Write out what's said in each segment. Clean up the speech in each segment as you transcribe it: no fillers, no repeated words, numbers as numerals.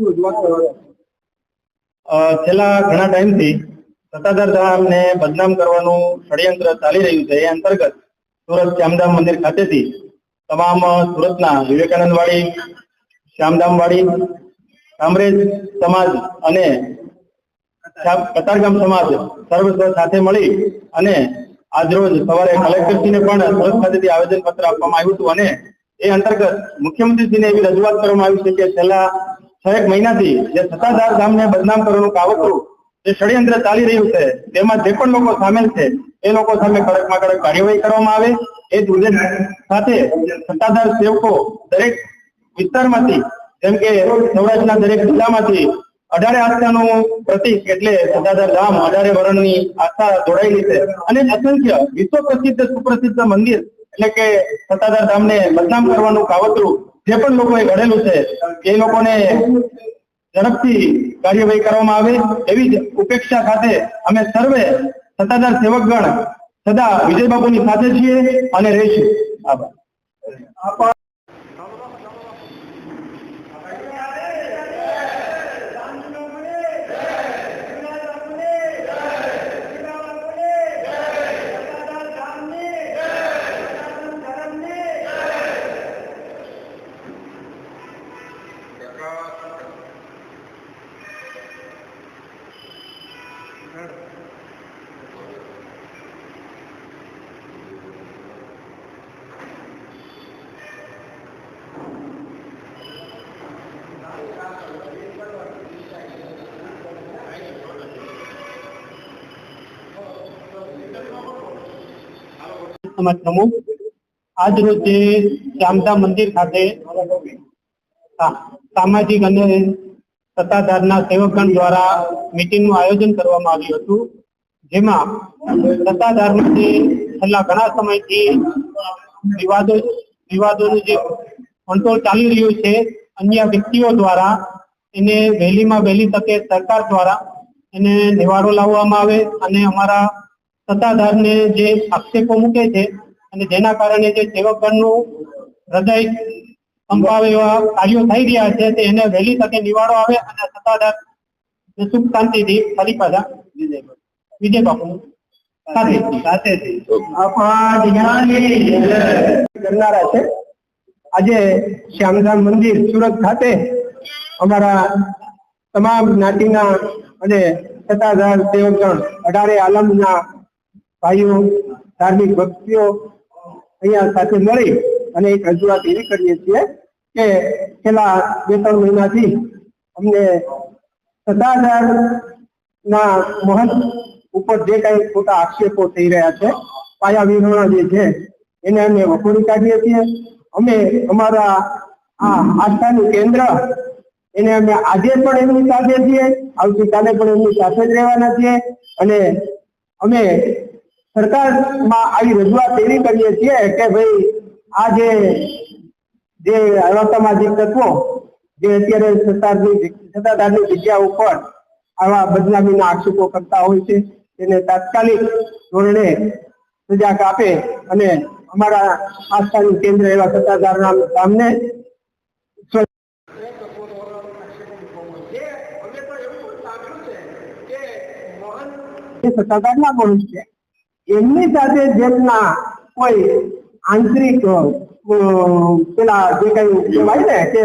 રજૂઆત કરવાની? છેલ્લા ઘણા ટાઈમથી સત્તાધાર ધામને બદનામ કરવાનું ષડયંત્ર ચાલી રહ્યું છે. એ અંતર્ગત સુરત શ્યામધામ મંદિર ખાતેથી તમામ સુરતના વિવેકાનંદ વાડી, શ્યામધામ વાડી, કામરેજ સમાજ અને કતારગામ સમાજ સર્વ સાથે મળી અને આજરોજ સવારે કલેક્ટરશ્રીને પણ સુરત ખાતેથી આવેદન પત્ર આપવામાં આવ્યું હતું અને એ અંતર્ગત મુખ્યમંત્રીશ્રીને એવી રજૂઆત કરવામાં આવી છે કે છેલ્લા 6 મહિનાથી જે સત્તાધાર ધામને બદનામ કરવાનું કાવતરું જે ષડયંત્ર ચાલી રહ્યું છે તેમાં જે પણ લોકો સામેલ છે એ લોકો સામે કડકમાં કડક કાર્યવાહી કરવામાં આવે. એ જ ઉદ્દેશ સાથે સત્તાધાર સેવકો દરેક વિસ્તારમાંથી જેમ કે સૌરાષ્ટ્રના દરેક જિલ્લામાંથી 18 આસ્થાનું પ્રતીક એટલે સત્તાધાર ધામ 18 વર્ણની આસ્થા જોડાયેલી છે અને અસંખ્ય વિશ્વ પ્રસિદ્ધ સુપ્રસિદ્ધ મંદિર એટલે કે સત્તાધાર ધામને બદનામ કરવાનું કાવતરું જે પણ લોકોએ ઘડેલું છે એ લોકોને ઝડપથી કાર્યવાહી કરવામાં આવે એવી જ ઉપેક્ષા સાથે અમે સર્વે સત્તાધાર સેવકગણ સદા વિજયબાપુની સાથે છીએ અને રહીશું. આભાર. સમાજ પ્રમુખ આજ રોજ શ્યામધામ મંદિર ખાતે સામાજિક અને સત્તાધારના સેવકગણ દ્વારા મીટિંગનું આયોજન કરવામાં આવ્યું હતું, જેમાં સત્તાધારમાં જે છેલ્લા ઘણા સમયથી વિવાદોનું જે કંટ્રોલ ચાલી રહ્યું છે અન્ય વ્યક્તિઓ દ્વારા એને વહેલીમાં વહેલી તકે સરકાર દ્વારા એને નિવાડો લાવવામાં આવે અને અમારા સત્તાધારને જે આક્ષેપો મૂકે છે અને જેના કારણે જે સેવકગણનું હૃદય કંપાવે એવા કાર્યો થઈ રહ્યા છે તે એને વહેલી તકે નિવાડો આવે અને સત્તાધાર સુખ શાંતિથી ફરી પાછા વિજય બાપુ કરનારા છે. આજે શ્યામધામ મંદિર સુરત ખાતે અમારા તમામ જ્ઞાતિના અને સત્તાધાર સેવકગણ 18 આલમના ભાઈઓ ધાર્મિક ભક્તિઓ અહીંયા સાથે મળી અને એક રજૂઆત એવી કરીએ છીએ કે છેલ્લા 2-3 મહિનાથી અમને સત્તાધારના મહંત ઉપર જે કઈ ખોટા આક્ષેપો થઈ રહ્યા છે, પાયા વિહોણા જે છે એને અમે વખોડી કાઢીએ છીએ. અમે અમારા આ આસ્થાનું કેન્દ્ર એને અમે આજે પણ એમની સાથે છીએ, આવતીકાલે પણ એમની સાથે જ રહેવાના છીએ અને અમે સરકારમાં આવી રજૂઆત એવી કરીએ છીએ કે ભાઈ આ જે અસામાજિક તત્વો જે અત્યારે સત્તાધારની જગ્યા ઉપર આવા બદનામીના આક્ષેપો કરતા હોય છે તેને તાત્કાલિક ધોરણે સજા આપે અને અમારા આસ્થાનું કેન્દ્ર એવા સત્તાધારના ધામને સત્તાધારના માણસ છે એમની સાથે જેમના કોઈ આંતરિક પેલા જે કઈ કહેવાય ને કે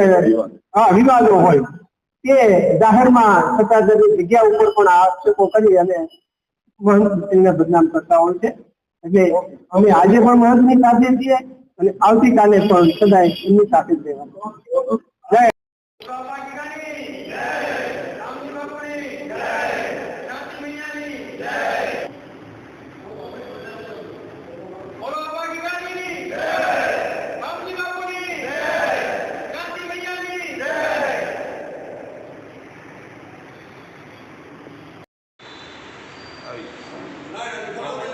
વિવાદો હોય તે જાહેરમાં સત્તાધારની જગ્યા ઉપર પણ આક્ષેપો કરી અને મહંતને બદનામ કરતા હોય છે. એટલે અમે આજે પણ મહંતની સાથે છીએ અને આવતીકાલે પણ સદાય એમની સાથે જ રહેવાનું. જય Nice.